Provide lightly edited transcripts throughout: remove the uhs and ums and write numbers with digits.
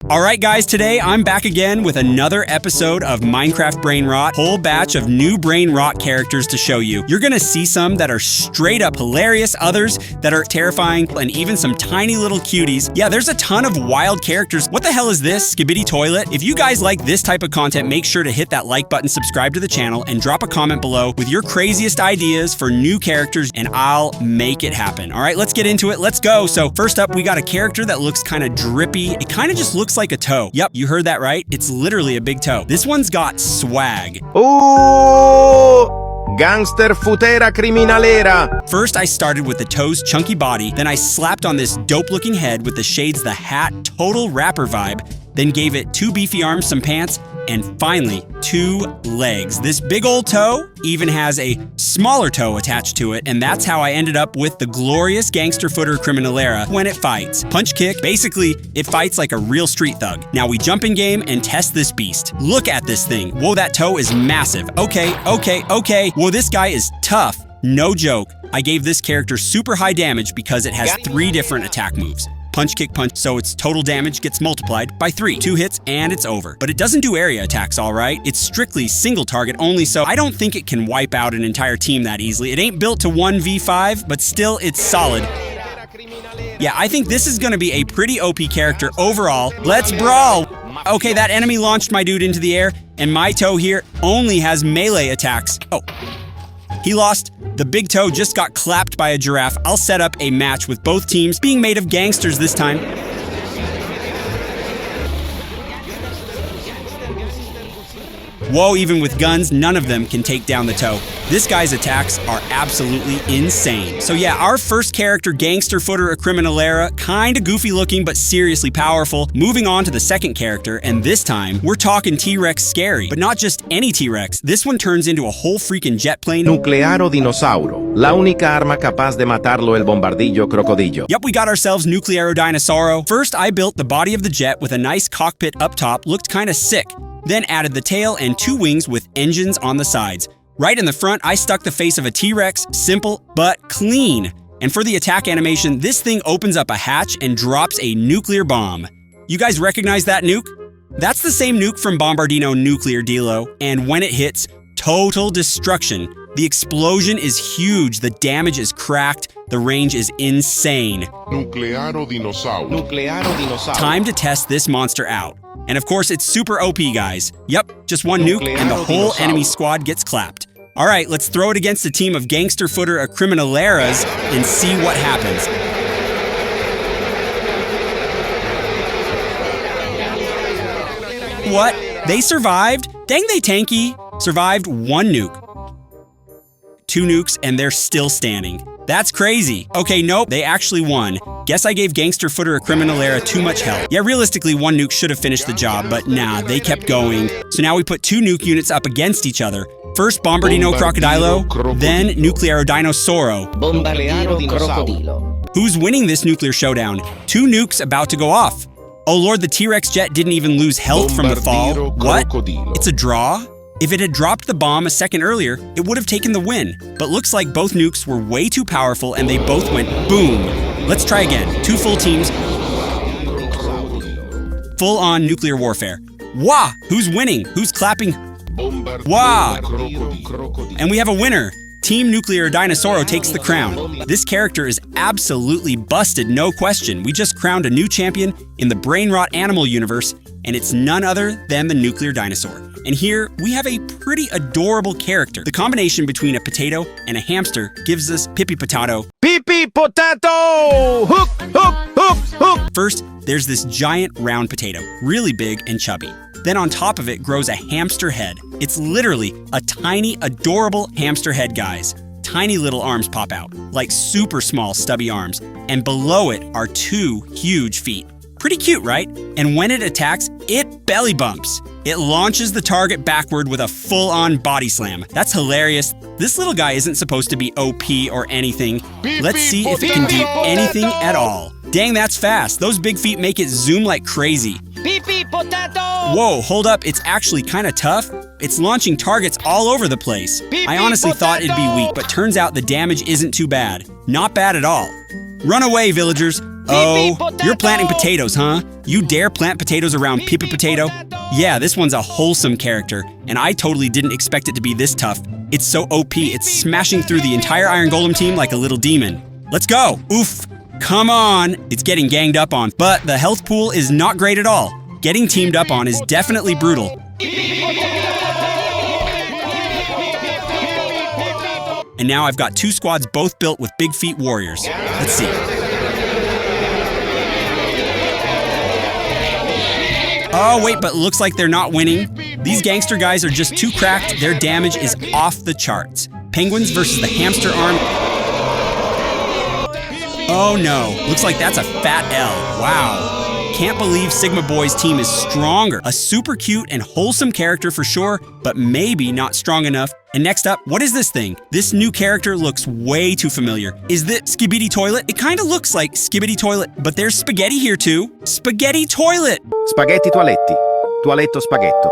Alright guys, today I'm back again with another episode of Minecraft Brain Rot. Whole batch of new Brain Rot characters to show you. You're gonna see some that are straight up hilarious, others that are terrifying, and even some tiny little cuties. Yeah, there's a ton of wild characters. What the hell is this? Skibidi Toilet? If you guys like this type of content, make sure to hit that like button, subscribe to the channel, and drop a comment below with your craziest ideas for new characters, and I'll make it happen. Alright, let's get into it. Let's go. So first up, we got a character that looks kind of drippy. It kind of just looks like a toe. Yep, you heard that right. It's literally a big toe. This one's got swag. Ooh! Gangster Futera criminalera. First, I started with the toe's chunky body, then I slapped on this dope-looking head with the shades the hat total rapper vibe, then gave it 2 beefy arms, some pants, and finally, 2 legs. This big old toe even has a smaller toe attached to it, and that's how I ended up with the glorious Gangster Footer Criminalera when it fights. Punch kick, basically, it fights like a real street thug. Now we jump in game and test this beast. Look at this thing. Whoa, that toe is massive. Okay. Whoa, this guy is tough. No joke. I gave this character super high damage because it has 3 different attack moves. Punch, kick, punch, so its total damage gets multiplied by 3. 2 hits and it's over. But it doesn't do area attacks, alright? It's strictly single target only, so I don't think it can wipe out an entire team that easily. It ain't built to 1v5, but still, it's solid. Yeah, I think this is gonna be a pretty OP character overall. Let's brawl! Okay, that enemy launched my dude into the air, and my toe here only has melee attacks. Oh. He lost. The big toe just got clapped by a giraffe. I'll set up a match with both teams being made of gangsters this time. Whoa, even with guns, none of them can take down the toe. This guy's attacks are absolutely insane. So yeah, our first character, Gangster Footer Criminalera, kinda goofy looking, but seriously powerful. Moving on to the second character, and this time, we're talking T-Rex scary. But not just any T-Rex, this one turns into a whole freaking jet plane. Nuclearo dinossauro. La única arma capaz de matarlo el Bombardino Crocodilo. Yep, we got ourselves Nuclearo Dinosauro. First, I built the body of the jet with a nice cockpit up top, looked kinda sick. Then added the tail and 2 wings with engines on the sides. Right in the front, I stuck the face of a T-Rex, simple but clean. And for the attack animation, this thing opens up a hatch and drops a nuclear bomb. You guys recognize that nuke? That's the same nuke from Bombardino Nuclear Dilo, and when it hits, total destruction. The explosion is huge, the damage is cracked, the range is insane. Nuclearo dinossauro. Nuclearo dinossauro. Time to test this monster out. And of course, it's super OP, guys. Yep, just 1 nuke and the whole enemy squad gets clapped. All right, let's throw it against a team of Gangster Footer Criminaleras and see what happens. What? They survived? Dang, they tanky. Survived 1 nuke. 2 nukes and they're still standing. That's crazy. Okay, nope, they actually won. Guess I gave Gangster Footer Criminalera too much help. Yeah, realistically, 1 nuke should have finished the job, but nah, they kept going. So now we put 2 nuke units up against each other. First, Bombardino Crocodilo, then Nuclearo Dinosauro. Bombardino Crocodilo. Who's winning this nuclear showdown? 2 nukes about to go off. Oh lord, the T-Rex jet didn't even lose health from the fall. What? It's a draw? If it had dropped the bomb a second earlier, it would have taken the win. But looks like both nukes were way too powerful and they both went boom. Let's try again. 2 full teams. Full-on nuclear warfare. Wah! Who's winning? Who's clapping? Wah! And we have a winner. Team Nuclear Dinosauro takes the crown. This character is absolutely busted, no question. We just crowned a new champion in the Brain Rot animal universe, and it's none other than the Nuclear Dinosaur. And here, we have a pretty adorable character. The combination between a potato and a hamster gives us Pippy Potato. Pippy Potato! Hook, hook, hook, hook! First, there's this giant round potato, really big and chubby. Then on top of it grows a hamster head. It's literally a tiny, adorable hamster head, guys. Tiny little arms pop out, like super small stubby arms. And below it are 2 huge feet. Pretty cute, right? And when it attacks, it belly bumps. It launches the target backward with a full-on body slam. That's hilarious. This little guy isn't supposed to be OP or anything. Let's see if it can do anything at all. Dang, that's fast. Those big feet make it zoom like crazy. Pippy Potato! Whoa, hold up, it's actually kinda tough. It's launching targets all over the place. I honestly thought it'd be weak, but turns out the damage isn't too bad. Not bad at all. Run away, villagers. Oh You're planting potatoes, huh? You dare plant potatoes around Pippy Potato? Yeah, this one's a wholesome character, and I totally didn't expect it to be this tough. It's so OP, it's smashing through the entire Iron Golem team like a little demon. Let's go! Oof! Come on! It's getting ganged up on, but the health pool is not great at all. Getting teamed up on is definitely brutal. And now I've got two squads both built with big feet warriors. Let's see. Oh wait, but looks like they're not winning. These gangster guys are just too cracked. Their damage is off the charts. Penguins versus the hamster army. Oh no, looks like that's a fat L. Wow. Can't believe Sigma Boy's team is stronger. A super cute and wholesome character for sure, but maybe not strong enough. And next up, what is this thing? This new character looks way too familiar. Is this Skibidi Toilet? It kind of looks like Skibidi Toilet, but there's spaghetti here too. Spaghetti Toilet! Spaghetti toaletti. Toaletto spaghetto.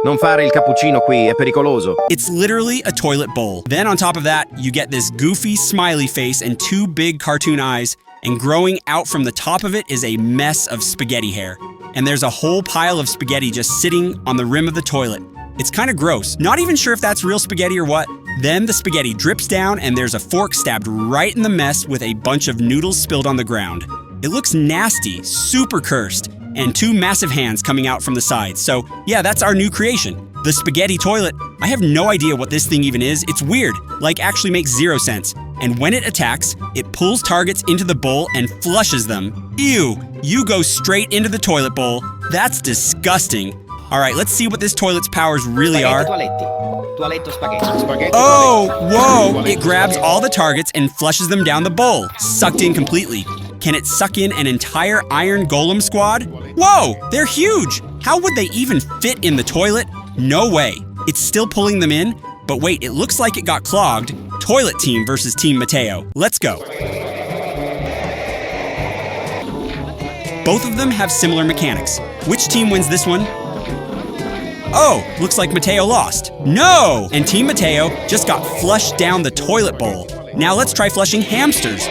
Non fare il cappuccino qui, è pericoloso. It's literally a toilet bowl. Then on top of that, you get this goofy smiley face and two big cartoon eyes, and growing out from the top of it is a mess of spaghetti hair. And there's a whole pile of spaghetti just sitting on the rim of the toilet. It's kind of gross. Not even sure if that's real spaghetti or what. Then the spaghetti drips down and there's a fork stabbed right in the mess with a bunch of noodles spilled on the ground. It looks nasty, super cursed, and two massive hands coming out from the sides. So yeah, that's our new creation. The spaghetti toilet. I have no idea what this thing even is. It's weird, like actually makes zero sense. And when it attacks, it pulls targets into the bowl and flushes them. Ew, you go straight into the toilet bowl. That's disgusting. All right, let's see what this toilet's powers really are. Oh, whoa! It grabs all the targets and flushes them down the bowl, sucked in completely. Can it suck in an entire Iron Golem squad? Whoa, they're huge! How would they even fit in the toilet? No way. It's still pulling them in, but wait, it looks like it got clogged. Toilet team versus Team Mateo. Let's go. Both of them have similar mechanics. Which team wins this one? Oh, looks like Mateo lost. No! And Team Mateo just got flushed down the toilet bowl. Now let's try flushing hamsters.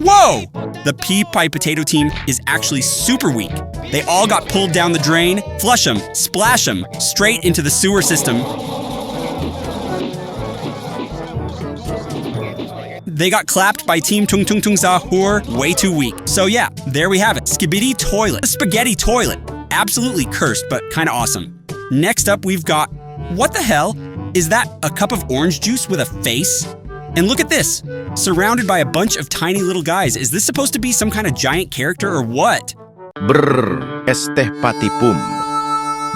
Whoa! The Pippy Potato team is actually super weak. They all got pulled down the drain. Flush them, splash them, straight into the sewer system. They got clapped by Team Tung Tung Tung Zahur, way too weak. So yeah, there we have it. Skibidi Toilet. The spaghetti toilet. Absolutely cursed, but kind of awesome. Next up, we've got... What the hell? Is that a cup of orange juice with a face? And look at this. Surrounded by a bunch of tiny little guys. Is this supposed to be some kind of giant character or what? Brrr, Breastipum.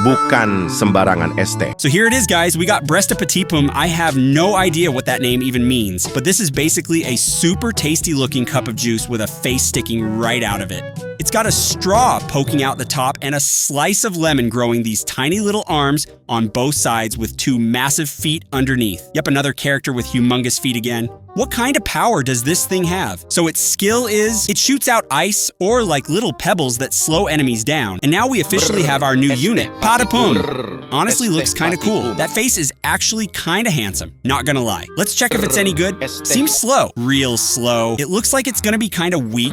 Bukan sembarangan este. So here it is, guys. We got Breastipum. I have no idea what that name even means, but this is basically a super tasty looking cup of juice with a face sticking right out of it. It's got a straw poking out the top and a slice of lemon growing these tiny little arms on both sides with two massive feet underneath. Yep, another character with humongous feet again. What kind of power does this thing have? So its skill is, it shoots out ice or like little pebbles that slow enemies down. And now we officially have our new unit, Patapum. Honestly looks kind of cool. That face is actually kind of handsome, not gonna lie. Let's check if it's any good. Seems slow, real slow. It looks like it's gonna be kind of weak.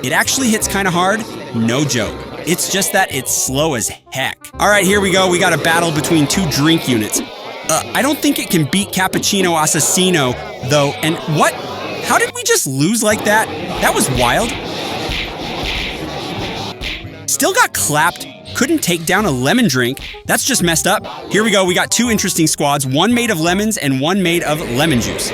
It actually hits kind of hard, no joke. It's just that it's slow as heck. All right, here we go. We got a battle between two drink units. I don't think it can beat Cappuccino Assassino, though. And what? How did we just lose like that? That was wild. Still got clapped. Couldn't take down a lemon drink. That's just messed up. Here we go. We got two interesting squads, one made of lemons and one made of lemon juice.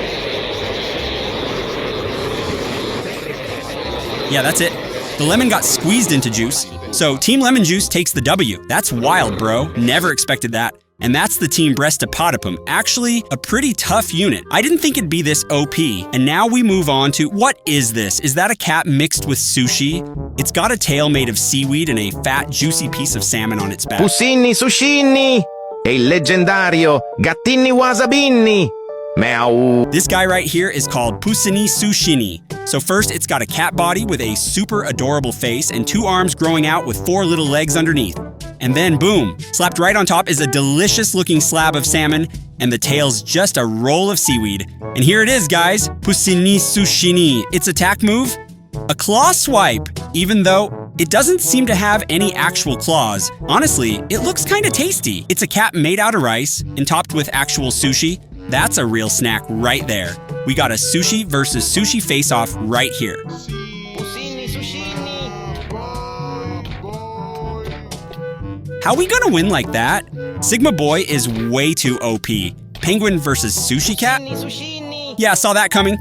Yeah, that's it. The lemon got squeezed into juice. So Team Lemon Juice takes the W. That's wild, bro. Never expected that. And that's the Team Breastipum. Actually, a pretty tough unit. I didn't think it'd be this OP. And now we move on to, what is this? Is that a cat mixed with sushi? It's got a tail made of seaweed and a fat, juicy piece of salmon on its back. Sushini! E il leggendario Gattini Wasabini! Meow. This guy right here is called Sushini. So first, it's got a cat body with a super adorable face and two arms growing out with four little legs underneath. And then boom, slapped right on top is a delicious looking slab of salmon and the tail's just a roll of seaweed. And here it is, guys. Sushini. Its attack move? A claw swipe, even though it doesn't seem to have any actual claws. Honestly, it looks kinda tasty. It's a cat made out of rice and topped with actual sushi. That's a real snack right there. We got a sushi versus sushi face-off right here. How we gonna win like that? Sigma Boy is way too OP. Penguin versus Sushi Cat? Yeah, saw that coming.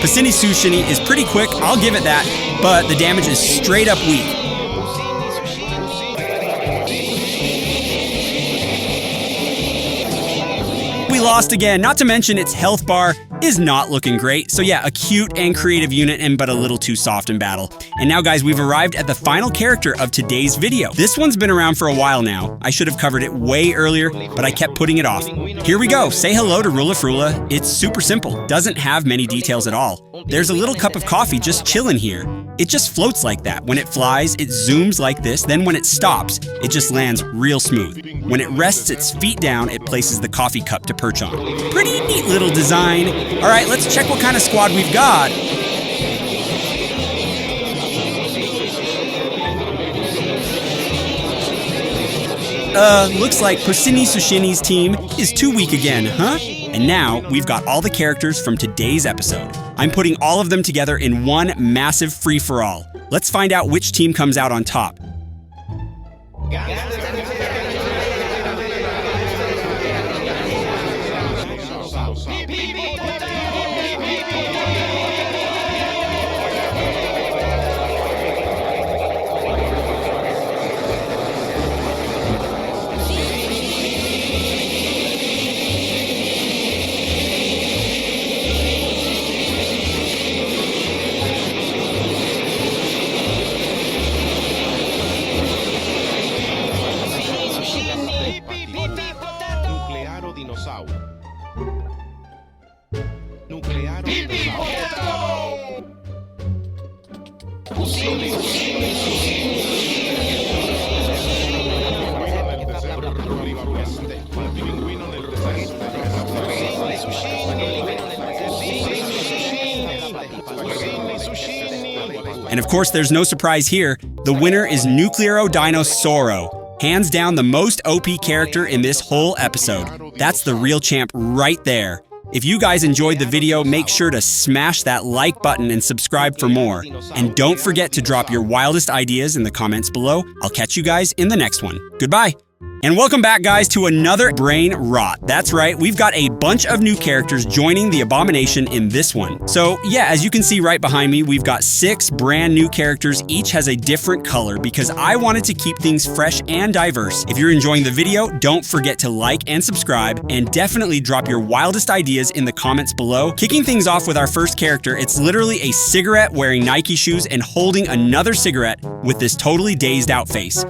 Sushini is pretty quick, I'll give it that, but the damage is straight up weak. We lost again, not to mention its health bar is not looking great. So yeah, a cute and creative unit but a little too soft in battle. And now guys, we've arrived at the final character of today's video. This one's been around for a while now. I should have covered it way earlier, but I kept putting it off. Here we go, say hello to Rulafrula. It's super simple, doesn't have many details at all. There's a little cup of coffee just chilling here. It just floats like that. When it flies, it zooms like this, then when it stops, it just lands real smooth. When it rests its feet down, it places the coffee cup to perch on. Pretty neat little design. All right, let's check what kind of squad we've got. Looks like Sushini's team is too weak again, huh? And now we've got all the characters from today's episode. I'm putting all of them together in one massive free-for-all. Let's find out which team comes out on top. And of course, there's no surprise here. The winner is Nuclearodinosauro. Hands down the most OP character in this whole episode. That's the real champ right there. If you guys enjoyed the video, make sure to smash that like button and subscribe for more. And don't forget to drop your wildest ideas in the comments below. I'll catch you guys in the next one. Goodbye. And welcome back, guys, to another Brain Rot. That's right, we've got a bunch of new characters joining the Abomination in this one. So yeah, as you can see right behind me, we've got 6 brand new characters. Each has a different color because I wanted to keep things fresh and diverse. If you're enjoying the video, don't forget to like and subscribe, and definitely drop your wildest ideas in the comments below. Kicking things off with our first character, it's literally a cigarette wearing Nike shoes and holding another cigarette with this totally dazed out face.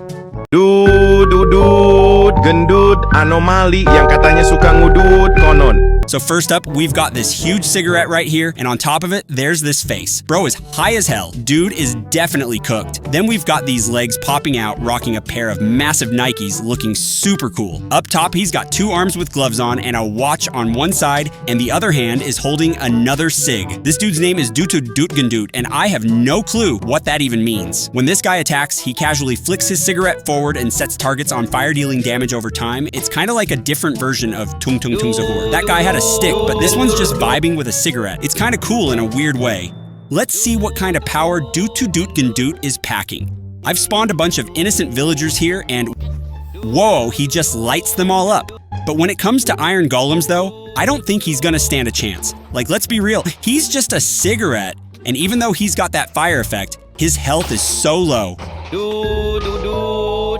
Dudut, gendut, anomali yang katanya suka ngudut konon. So first up, we've got this huge cigarette right here, and on top of it, there's this face. Bro is high as hell. Dude is definitely cooked. Then we've got these legs popping out, rocking a pair of massive Nikes, looking super cool. Up top, he's got 2 arms with gloves on and a watch on one side, and the other hand is holding another cig. This dude's name is Dutk Gandoot, and I have no clue what that even means. When this guy attacks, he casually flicks his cigarette forward and sets targets on fire, dealing damage over time. It's kind of like a different version of Tung Tung Tung Zahor. That guy had a stick, but this one's just vibing with a cigarette. It's kind of cool in a weird way. Let's see what kind of power Dutk Gandoot is packing. I've spawned a bunch of innocent villagers here, and whoa, he just lights them all up. But when it comes to iron golems though, I don't think he's gonna stand a chance. Like, let's be real, he's just a cigarette, and even though he's got that fire effect, his health is so low.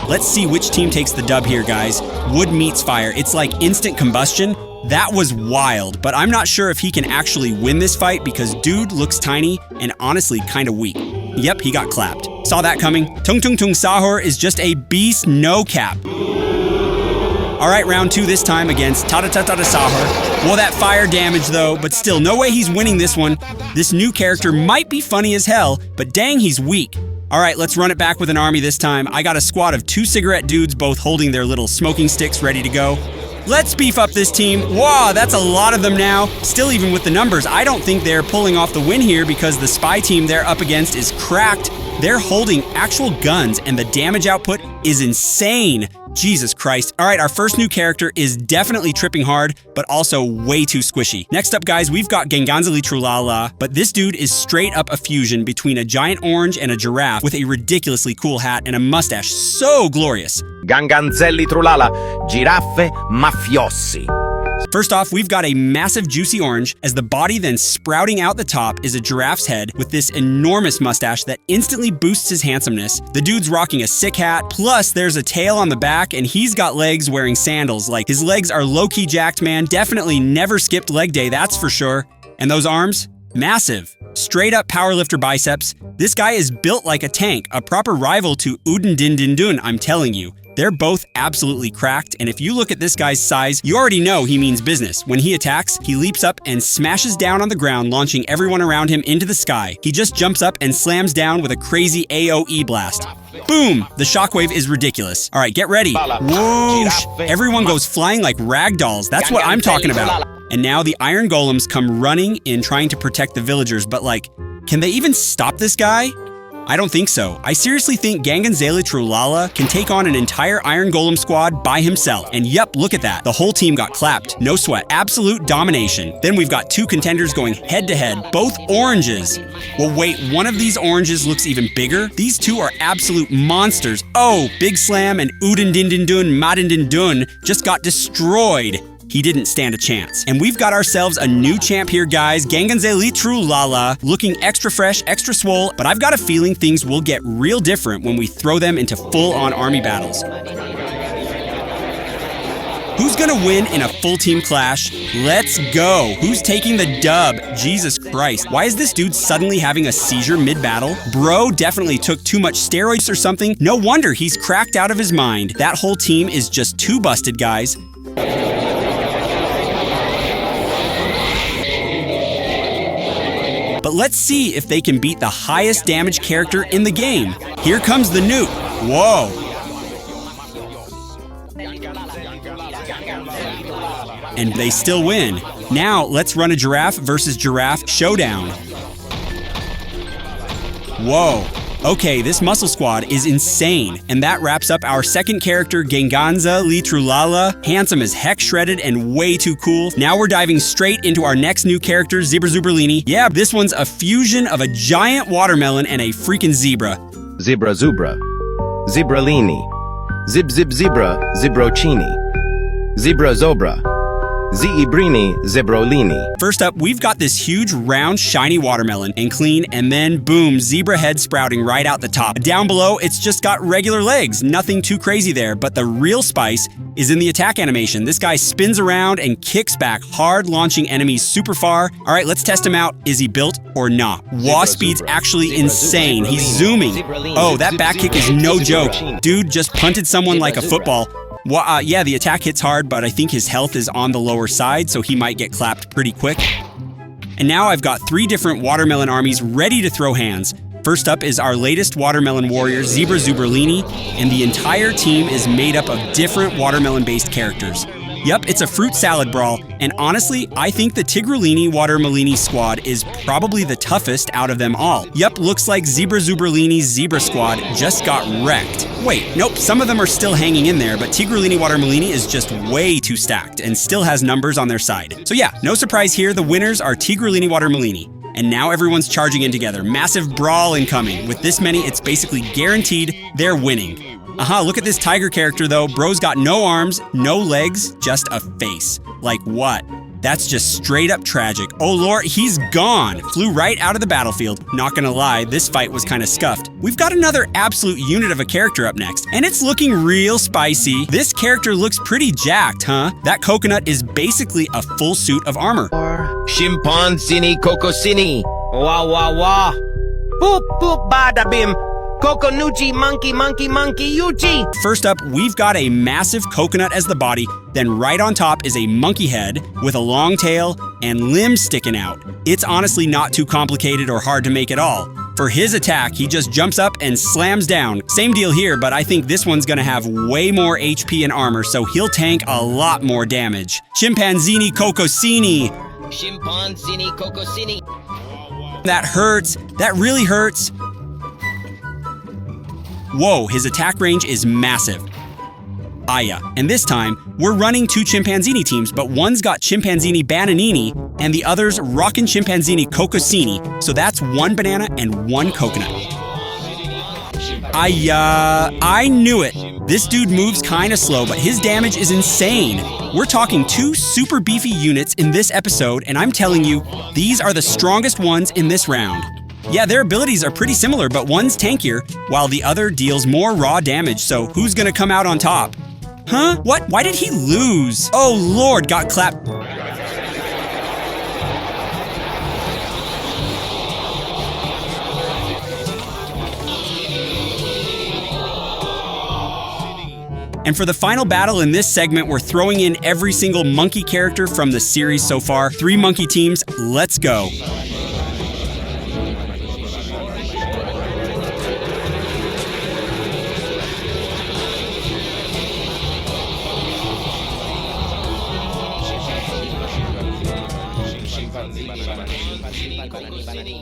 Let's see which team takes the dub here, guys. Wood meets fire. It's like instant combustion. That was wild, but I'm not sure if he can actually win this fight because dude looks tiny and honestly kind of weak. Yep, he got clapped. Saw that coming. Tung Tung Tung Sahur is just a beast, no cap. All right, round 2 this time against Tata Sahur. Well, that fire damage though, but still no way he's winning this one. This new character might be funny as hell, but dang, he's weak. All right, let's run it back with an army this time. I got a squad of 2 cigarette dudes, both holding their little smoking sticks ready to go. Let's beef up this team. Wow, that's a lot of them now. Still, even with the numbers, I don't think they're pulling off the win here because the spy team they're up against is cracked. They're holding actual guns and the damage output is insane. Jesus Christ. All right, our first new character is definitely tripping hard, but also way too squishy. Next up, guys, we've got Ganganzel Tralala, but this dude is straight up a fusion between a giant orange and a giraffe with a ridiculously cool hat and a mustache so glorious. Ganganzel Tralala, giraffe mafiosi. First off, we've got a massive juicy orange, as the body then sprouting out the top is a giraffe's head with this enormous mustache that instantly boosts his handsomeness. The dude's rocking a sick hat, plus there's a tail on the back, and he's got legs wearing sandals. Like, his legs are low-key jacked, man. Definitely never skipped leg day, that's for sure. And those arms? Massive. Straight up powerlifter biceps. This guy is built like a tank, a proper rival to Udin Din Din Dun, I'm telling you. They're both absolutely cracked, and if you look at this guy's size, you already know he means business. When he attacks, he leaps up and smashes down on the ground, launching everyone around him into the sky. He just jumps up and slams down with a crazy AoE blast. Boom! The shockwave is ridiculous. All right, get ready. Whoosh! Everyone goes flying like rag dolls. That's what I'm talking about. And now the iron golems come running in trying to protect the villagers, but like, can they even stop this guy? I don't think so. I seriously think Ganganzel Tralala can take on an entire Iron Golem squad by himself. And yep, look at that. The whole team got clapped. No sweat. Absolute domination. Then we've got 2 contenders going head to head, both oranges. Well, wait, one of these oranges looks even bigger. These 2 are absolute monsters. Oh, Big Slam and Udin Din Din Dun Madin Din Dun just got destroyed. He didn't stand a chance. And we've got ourselves a new champ here, guys. Ganganzel Tralala, looking extra fresh, extra swole, but I've got a feeling things will get real different when we throw them into full-on army battles. Who's gonna win in a full team clash? Let's go. Who's taking the dub? Jesus Christ. Why is this dude suddenly having a seizure mid-battle? Bro definitely took too much steroids or something. No wonder he's cracked out of his mind. That whole team is just too busted, guys. But let's see if they can beat the highest damage character in the game. Here comes the nuke. Whoa. And they still win. Now let's run a giraffe versus giraffe showdown. Whoa. Okay, this muscle squad is insane. And that wraps up our second character, Ganganzel Tralala. Handsome as heck, shredded, and way too cool. Now we're diving straight into our next new character, Zubralini. Yeah, this one's a fusion of a giant watermelon and a freaking zebra. Zebra Zubra. Zebralini. Zib Zib Zebra Zebrochini. Zebra Zobra. Zebrini Zebrolini. First up, we've got this huge, round, shiny watermelon, and clean, and then boom, zebra head sprouting right out the top. Down below, it's just got regular legs. Nothing too crazy there, but the real spice is in the attack animation. This guy spins around and kicks back hard, launching enemies super far. All right, let's test him out. Is he built or not? Wah speed's actually insane. He's zooming. Oh, that back kick is no joke. Dude just punted someone like a football. Well, yeah, the attack hits hard, but I think his health is on the lower side, so he might get clapped pretty quick. And now I've got 3 different watermelon armies ready to throw hands. First up is our latest watermelon warrior, Zebra Zubralini, and the entire team is made up of different watermelon-based characters. Yup, it's a fruit salad brawl, and honestly, I think the Tigralini Watermelini squad is probably the toughest out of them all. Yup, looks like Zebra Zubralini's Zebra squad just got wrecked. Wait, nope, some of them are still hanging in there, but Tigralini Watermelini is just way too stacked and still has numbers on their side. So yeah, no surprise here, the winners are Tigralini Watermelini. And now everyone's charging in together. Massive brawl incoming. With this many, it's basically guaranteed they're winning. Look at this tiger character though. Bro's got no arms, no legs, just a face. Like what? That's just straight up tragic. Oh lord, he's gone. Flew right out of the battlefield. Not gonna lie, this fight was kind of scuffed. We've got another absolute unit of a character up next, and it's looking real spicy. This character looks pretty jacked, huh? That coconut is basically a full suit of armor. Chimpanzini Cocosini. Wah wah wah. Boop boop bada bim. Coconucci monkey monkey monkey yuchi. First up, we've got a massive coconut as the body, then right on top is a monkey head with a long tail and limbs sticking out. It's honestly not too complicated or hard to make at all. For his attack, he just jumps up and slams down. Same deal here, but I think this one's gonna have way more HP and armor, so he'll tank a lot more damage. Chimpanzini Cocosini. Chimpanzini Cocosini. That hurts. That really hurts. Whoa, his attack range is massive. Aya. And this time, we're running 2 Chimpanzini teams, but one's got Chimpanzini Bananini and the other's Rockin' Chimpanzini Cocosini, so that's 1 banana and 1 coconut. Aya. I knew it. This dude moves kinda slow, but his damage is insane. We're talking 2 super beefy units in this episode, and I'm telling you, these are the strongest ones in this round. Yeah, their abilities are pretty similar, but one's tankier, while the other deals more raw damage, so who's gonna come out on top? Huh? What? Why did he lose? Oh lord, got clapped. And for the final battle in this segment, we're throwing in every single monkey character from the series so far. 3 monkey teams, let's go.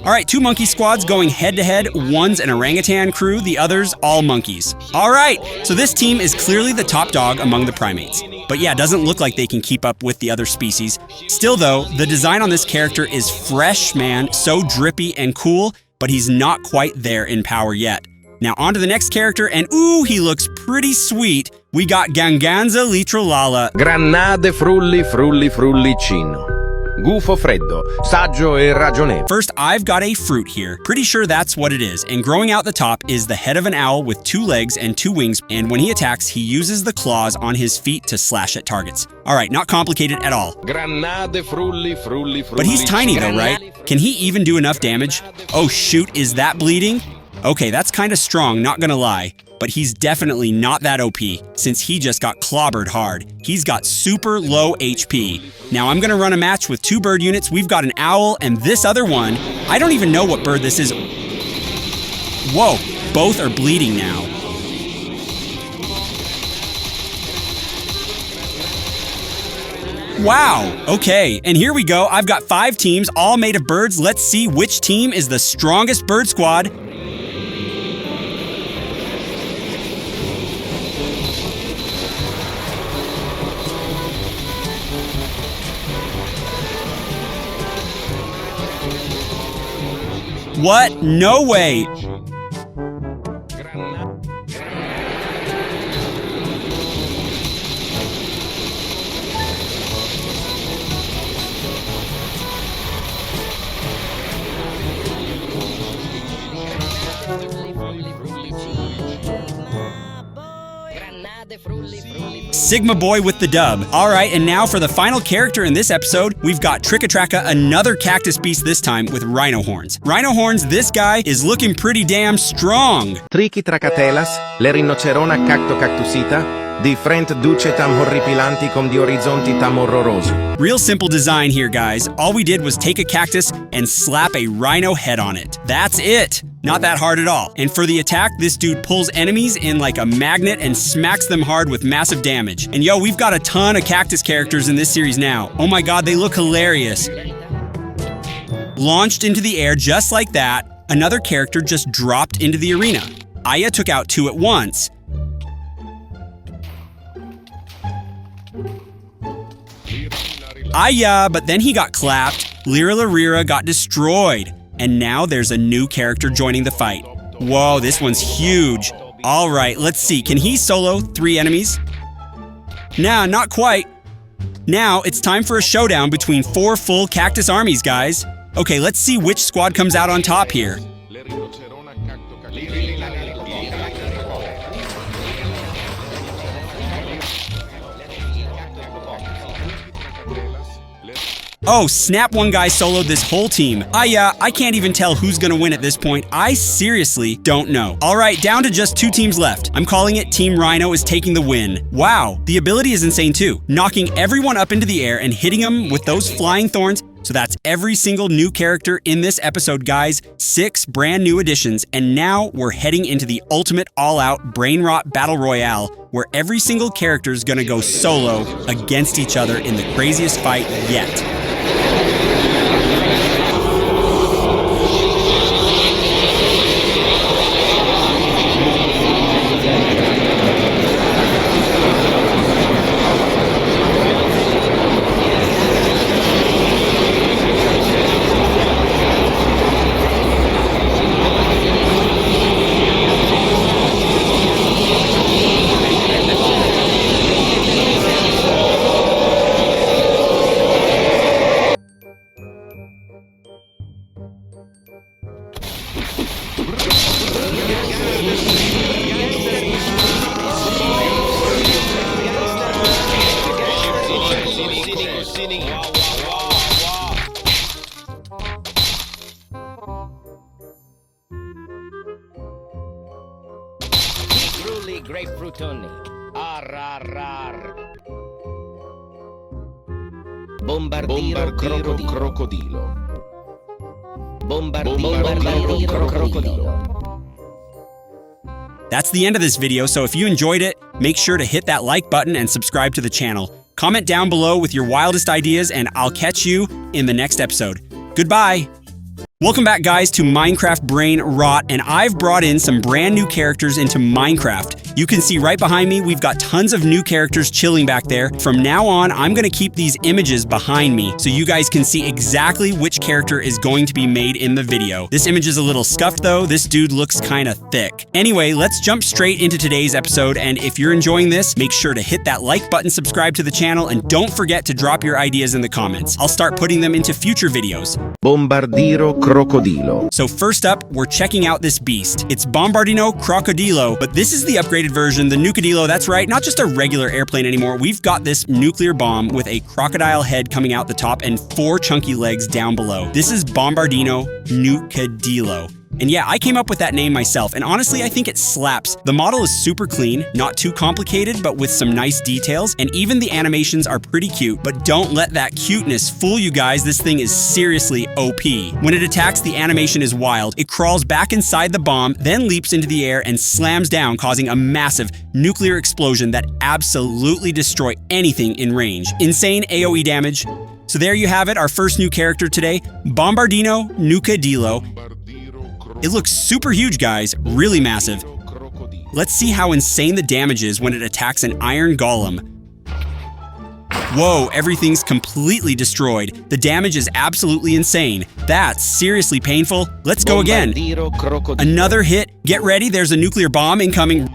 All right, 2 monkey squads going head-to-head. One's an orangutan crew, the other's all monkeys. All right, so this team is clearly the top dog among the primates. But yeah, doesn't look like they can keep up with the other species. Still though, the design on this character is fresh, man. So drippy and cool, but he's not quite there in power yet. Now on to the next character, and ooh, he looks pretty sweet. We got Ganganzel Tralala. Granade frulli frulli frullicino. Gufo freddo, saggio e ragionevole. First, I've got a fruit here. Pretty sure that's what it is. And growing out the top is the head of an owl with 2 legs and 2 wings. And when he attacks, he uses the claws on his feet to slash at targets. All right, not complicated at all. Granade frulli frulli frulli. But he's tiny though, right? Can he even do enough damage? Oh shoot, is that bleeding? Okay, that's kind of strong, not gonna lie. But he's definitely not that OP, since he just got clobbered hard. He's got super low HP. Now I'm gonna run a match with 2 bird units. We've got an owl and this other one. I don't even know what bird this is. Whoa, both are bleeding now. Wow, okay, and here we go. I've got 5 teams, all made of birds. Let's see which team is the strongest bird squad. What? No way! Sigma Boy with the dub. All right, and now for the final character in this episode, we've got Trickatracka, another cactus beast this time with rhino horns. Rhino horns, this guy is looking pretty damn strong. Trichi tracatelas, le rinocerona cacto cactusita, di frente duce tam horripilanti com di orizzonti tam orroroso. Real simple design here, guys. All we did was take a cactus and slap a rhino head on it. That's it. Not that hard at all. And for the attack, this dude pulls enemies in like a magnet and smacks them hard with massive damage. And yo, we've got a ton of cactus characters in this series now. Oh my god, they look hilarious. Launched into the air just like that, another character just dropped into the arena. Aya took out 2 at once. Aya, but then he got clapped. Lira Larira got destroyed. And now there's a new character joining the fight. Whoa, this one's huge. All right, let's see. Can he solo 3 enemies? Nah, not quite. Now it's time for a showdown between 4 full cactus armies, guys. Okay, let's see which squad comes out on top here. Oh, snap, one guy soloed this whole team. I can't even tell who's gonna win at this point. I seriously don't know. All right, down to just 2 teams left. I'm calling it Team Rhino is taking the win. Wow, the ability is insane too. Knocking everyone up into the air and hitting them with those flying thorns So that's every single new character in this episode, guys. 6 brand new additions, and now we're heading into the ultimate all-out BRAINROT Battle Royale, where every single character is gonna go solo against each other in the craziest fight yet. Bombardino Crocodilo. Bombardino Crocodilo. That's the end of this video, so if you enjoyed it, make sure to hit that like button and subscribe to the channel. Comment down below with your wildest ideas, and I'll catch you in the next episode. Goodbye! Welcome back, guys, to Minecraft BRAINROT, and I've brought in some brand new characters into Minecraft. You can see right behind me, we've got tons of new characters chilling back there. From now on, I'm gonna keep these images behind me so you guys can see exactly which character is going to be made in the video. This image is a little scuffed though, this dude looks kinda thick. Anyway, let's jump straight into today's episode, and if you're enjoying this, make sure to hit that like button, subscribe to the channel, and don't forget to drop your ideas in the comments. I'll start putting them into future videos. Bombardino Crocodilo. So first up, we're checking out this beast. It's Bombardino Crocodilo, but this is the upgraded version, the Nukadilo. That's right, not just a regular airplane anymore. We've got this nuclear bomb with a crocodile head coming out the top and 4 chunky legs down below. This is Bombardino Nukadilo. And yeah, I came up with that name myself, and honestly, I think it slaps. The model is super clean, not too complicated, but with some nice details, and even the animations are pretty cute, but don't let that cuteness fool you guys. This thing is seriously OP. When it attacks, the animation is wild. It crawls back inside the bomb, then leaps into the air and slams down, causing a massive nuclear explosion that absolutely destroys anything in range. Insane AoE damage. So there you have it, our first new character today, Bombardino Nukadilo. It looks super huge, guys, really massive. Let's see how insane the damage is when it attacks an iron golem. Whoa, everything's completely destroyed. The damage is absolutely insane. That's seriously painful. Let's go again. Another hit. Get ready, there's a nuclear bomb incoming.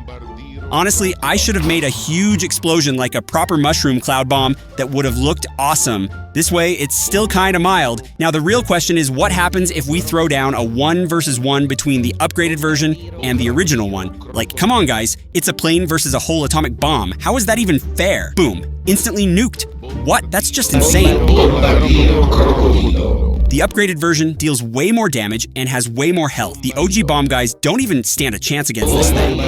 Honestly, I should have made a huge explosion like a proper mushroom cloud bomb that would have looked awesome. This way, it's still kinda mild. Now the real question is, what happens if we throw down a 1 versus 1 between the upgraded version and the original one? Like, come on guys, it's a plane versus a whole atomic bomb. How is that even fair? Boom, instantly nuked. What? That's just insane. The upgraded version deals way more damage and has way more health. The OG bomb guys don't even stand a chance against this thing.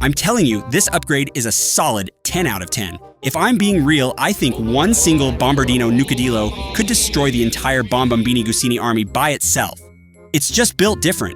I'm telling you, this upgrade is a solid 10 out of 10. If I'm being real, I think one single Bombardino Nukadilo could destroy the entire Bombardino Crocodilo army by itself. It's just built different.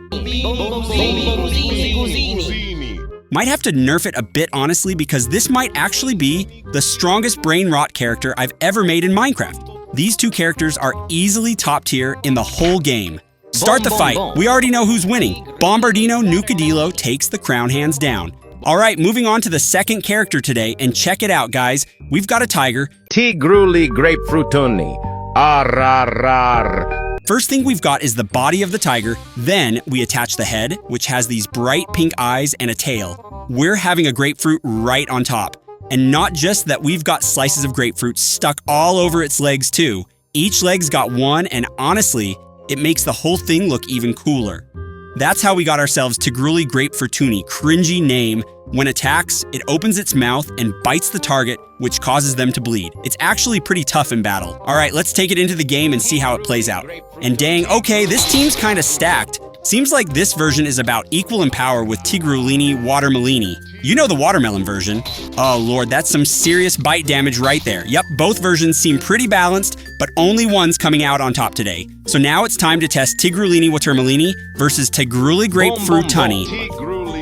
Might have to nerf it a bit, honestly, because this might actually be the strongest BRAINROT character I've ever made in Minecraft. These two characters are easily top tier in the whole game. Start the fight. We already know who's winning. Bombardino Crocodilo takes the crown hands down. All right, moving on to the second character today, and check it out, guys. We've got a tiger. Tigruli grapefruitoni. Arrar. First thing we've got is the body of the tiger. Then we attach the head, which has these bright pink eyes and a tail. We're having a grapefruit right on top. And not just that, we've got slices of grapefruit stuck all over its legs too. Each leg's got one, and honestly, it makes the whole thing look even cooler. That's how we got ourselves Tigruli grapefruitoni, cringy name. When attacks, it opens its mouth and bites the target, which causes them to bleed. It's actually pretty tough in battle. All right, let's take it into the game and see how it plays out. And dang, okay, this team's kinda stacked. Seems like this version is about equal in power with Tigrulini Watermelini. You know the watermelon version. Oh lord, that's some serious bite damage right there. Yep, both versions seem pretty balanced, but only one's coming out on top today. So now it's time to test Tigrulini Watermelini versus Tigruli Grapefruitani.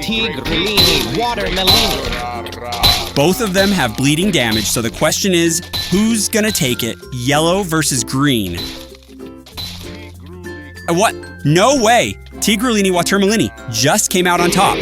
Tigrulini Watermelini. Both of them have bleeding damage, so the question is, who's gonna take it? Yellow versus green. What? No way! Tigrulini Watermelini just came out on top.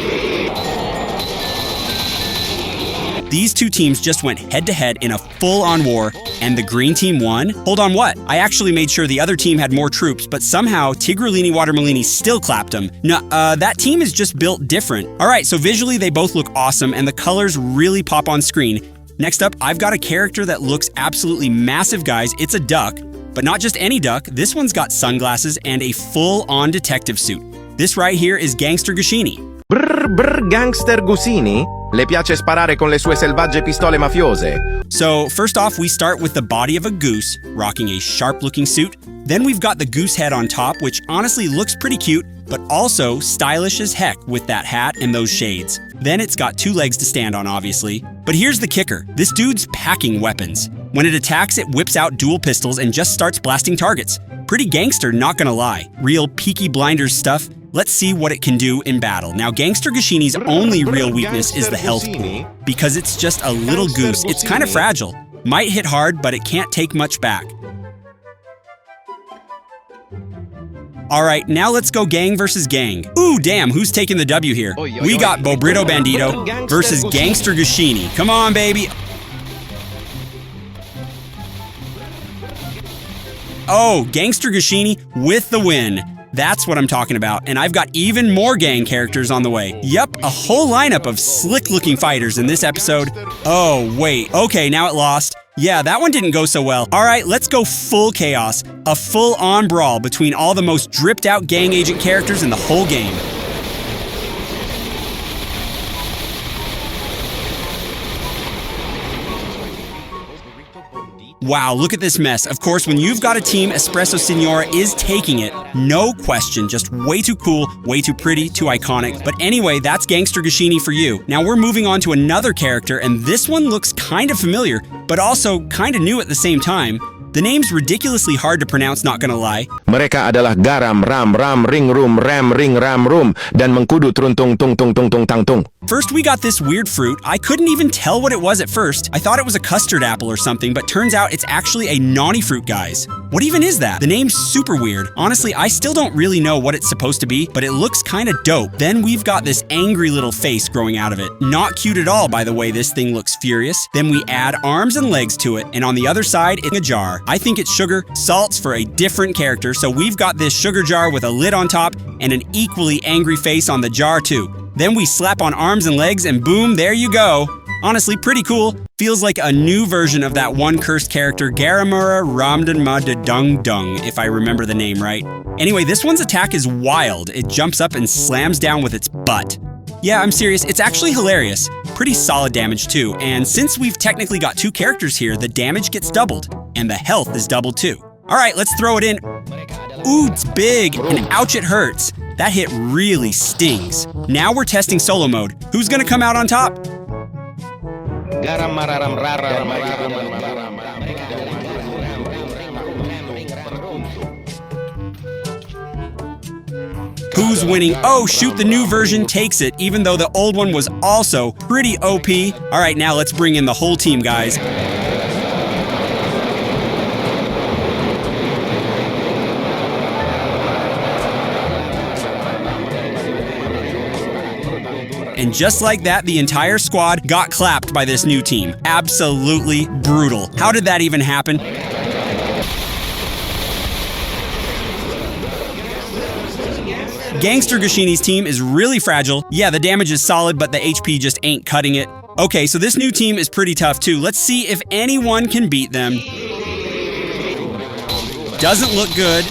These two teams just went head-to-head in a full-on war, and the green team won? Hold on, what? I actually made sure the other team had more troops, but somehow Tigrulini Watermelini still clapped them. No, that team is just built different. Alright, so visually they both look awesome, and the colors really pop on screen. Next up, I've got a character that looks absolutely massive, guys. It's a duck, but not just any duck. This one's got sunglasses and a full-on detective suit. This right here is Gangster Gushini. Gangster Gushini? Le piace sparare con le sue selvagge pistole mafiose. So first off, we start with the body of a goose, rocking a sharp-looking suit. Then we've got the goose head on top, which honestly looks pretty cute, but also stylish as heck with that hat and those shades. Then it's got two legs to stand on, obviously. But here's the kicker. This dude's packing weapons. When it attacks, it whips out dual pistols and just starts blasting targets. Pretty gangster, not gonna lie. Real Peaky Blinders stuff. Let's see what it can do in battle. Now, Gangster Gushini's only real weakness is the health pool. Because it's just a little goose, it's kind of fragile. Might hit hard, but it can't take much back. Alright, now let's go gang versus gang. Ooh, damn, who's taking the W here? We got Bombardino Bandito versus Gangster Gushini. Come on, baby. Oh, Gangster Gushini with the win. That's what I'm talking about, and I've got even more gang characters on the way. Yup, a whole lineup of slick-looking fighters in this episode. Oh, wait. Okay, now it lost. Yeah, that one didn't go so well. Alright, let's go full chaos. A full-on brawl between all the most dripped-out gang agent characters in the whole game. Wow, look at this mess. Of course, when you've got a team, Espresso Signora is taking it. No question, just way too cool, way too pretty, too iconic. But anyway, that's Gangster Gushini for you. Now we're moving on to another character, and this one looks kind of familiar, but also kind of new at the same time. The name's ridiculously hard to pronounce, not gonna lie. Mereka adalah garam, ram, ring, room, ram, ring, ram, room, dan mengkudu truntung, tung, tung, tung, tung, tang, tung. First, we got this weird fruit. I couldn't even tell what it was at first. I thought it was a custard apple or something, but turns out it's actually a naughty fruit, guys. What even is that? The name's super weird. Honestly, I still don't really know what it's supposed to be, but it looks kind of dope. Then we've got this angry little face growing out of it. Not cute at all, by the way. This thing looks furious. Then we add arms and legs to it, and on the other side, it's a jar. I think it's sugar, salts for a different character, so we've got this sugar jar with a lid on top and an equally angry face on the jar too. Then we slap on arms and legs and boom, there you go. Honestly, pretty cool. Feels like a new version of that one cursed character, Garamura Ramdanma Dung Dung, if I remember the name right. Anyway, this one's attack is wild. It jumps up and slams down with its butt. Yeah, I'm serious, it's actually hilarious. Pretty solid damage too, and since we've technically got two characters here, the damage gets doubled, and the health is doubled too. Alright, let's throw it in. Ooh, it's big, and ouch, it hurts. That hit really stings. Now we're testing solo mode. Who's gonna come out on top? Who's winning? Oh shoot, the new version takes it, even though the old one was also pretty OP. Alright, now let's bring in the whole team, guys. And just like that, the entire squad got clapped by this new team. Absolutely brutal. How did that even happen? Gangster Gushini's team is really fragile. Yeah, the damage is solid, but the HP just ain't cutting it. Okay, so this new team is pretty tough too. Let's see if anyone can beat them. Doesn't look good.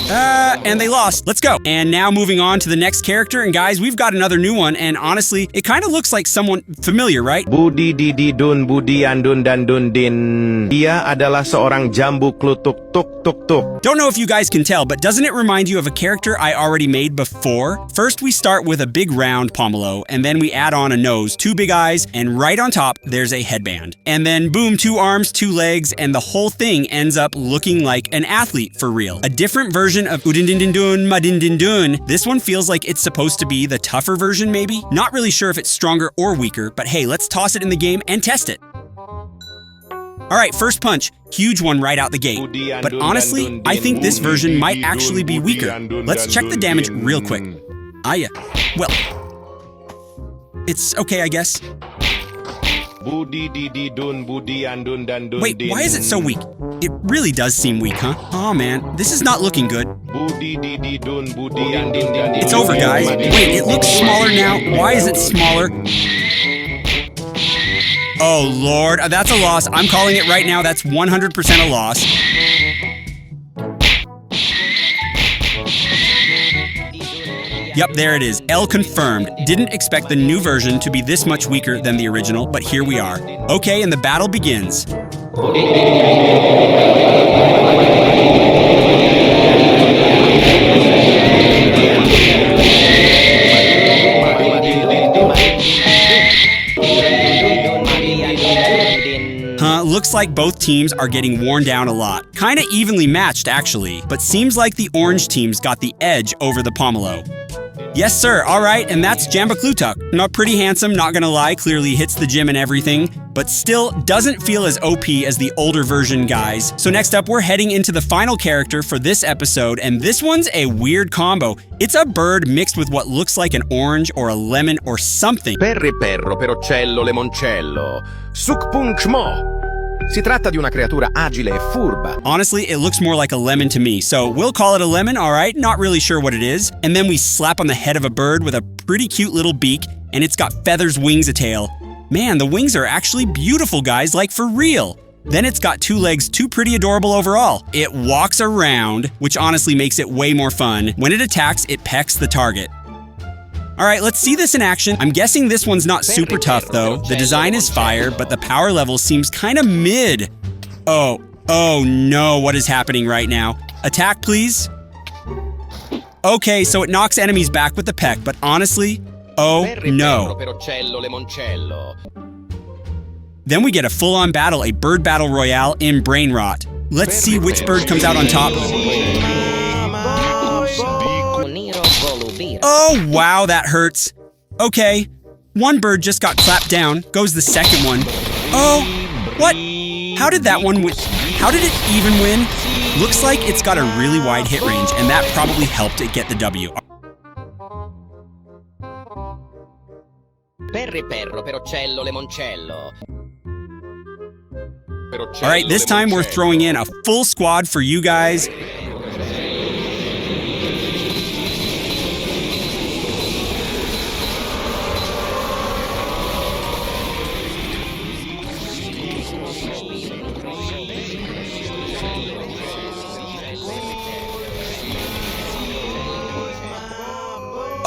And they lost. Let's go. And now moving on to the next character. And guys, we've got another new one. And honestly, it kind of looks like someone familiar, right? Budi didi dun budi andun dan dun din. Dia adalah seorang jambu klutuk tuk tuk tuk. Don't know if you guys can tell, but doesn't it remind you of a character I already made before? First, we start with a big round pomelo, and then we add on a nose, 2 big eyes, and right on top, there's a headband. And then boom, 2 arms, 2 legs, and the whole thing ends up looking like an athlete for real. A different version of Udindindindun Madindindun. This one feels like it's supposed to be the tougher version, maybe? Not really sure if it's stronger or weaker, but hey, let's toss it in the game and test it. Alright, first punch. Huge one right out the gate. But honestly, I think this version might actually be weaker. Let's check the damage real quick. Well, it's okay, I guess. Wait, why is it so weak? It really does seem weak, huh? Aw man, this is not looking good. It's over, guys. Wait, it looks smaller now. Why is it smaller? Oh lord, that's a loss. I'm calling it right now. That's 100% a loss. Yep, there it is. L confirmed. Didn't expect the new version to be this much weaker than the original, but here we are. Okay, and the battle begins. Looks like both teams are getting worn down a lot. Kinda evenly matched, actually, but seems like the orange teams got the edge over the pomelo. Yes, sir. All right, and that's Jamaklutuk. Not pretty handsome, not gonna lie, clearly hits the gym and everything, but still doesn't feel as OP as the older version, guys. So next up, we're heading into the final character for this episode, and this one's a weird combo. It's a bird mixed with what looks like an orange or a lemon or something. Perri perro, perocello, lemoncello. Sukpunchmo. Si tratta di una creatura agile e furba. Honestly, it looks more like a lemon to me, so we'll call it a lemon, alright? Not really sure what it is. And then we slap on the head of a bird with a pretty cute little beak, and it's got feathers, wings, a tail. Man, the wings are actually beautiful, guys, like for real. Then it's got 2 legs, too pretty adorable overall. It walks around, which honestly makes it way more fun. When it attacks, it pecks the target. Alright, let's see this in action. I'm guessing this one's not super tough though. The design is fire, but the power level seems kinda mid. Oh no, what is happening right now? Attack, please. Okay, so it knocks enemies back with the peck, but honestly, oh no. Then we get a full-on battle, a bird battle royale in BRAINROT. Let's see which bird comes out on top. Oh, wow, that hurts. Okay, one bird just got clapped down. Goes the second one. Oh, what? How did that one win? How did it even win? Looks like it's got a really wide hit range, and that probably helped it get the W. Perri perro, perocello, lemoncello. All right, this time we're throwing in a full squad for you guys.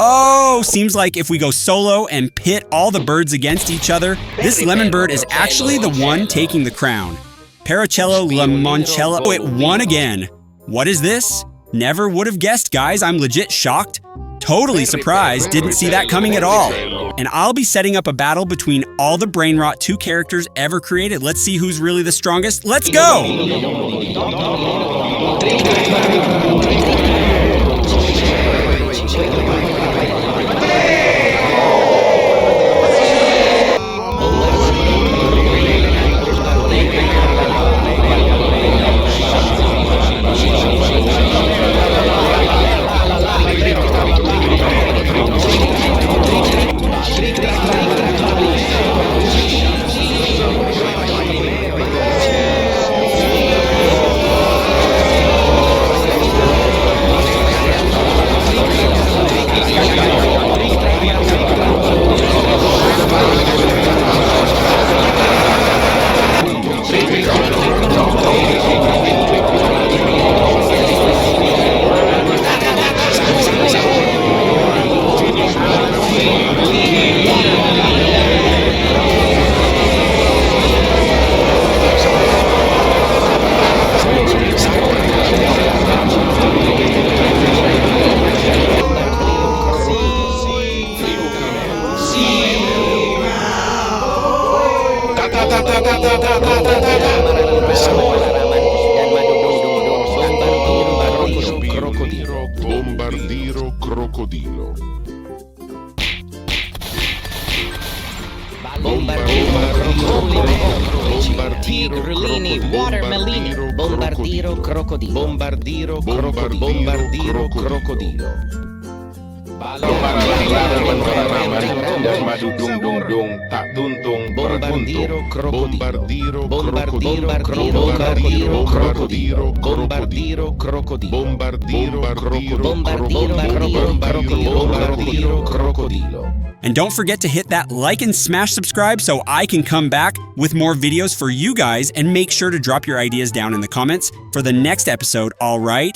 Oh, seems like if we go solo and pit all the birds against each other, this lemon bird is actually the one taking the crown. Paracello, Lemoncello, oh, it won again. What is this? Never would have guessed, guys. I'm legit shocked. Totally surprised, didn't see that coming at all. And I'll be setting up a battle between all the BRAINROT 2 characters ever created. Let's see who's really the strongest. Let's go! Bombardino Crocodilo. Tigrulini, watermelini, Bombardino Crocodilo. Bombardiro Crocodilo. Bombardino Crocodilo. And don't forget to hit that like and smash subscribe so I can come back with more videos for you guys, and make sure to drop your ideas down in the comments for the next episode, all right?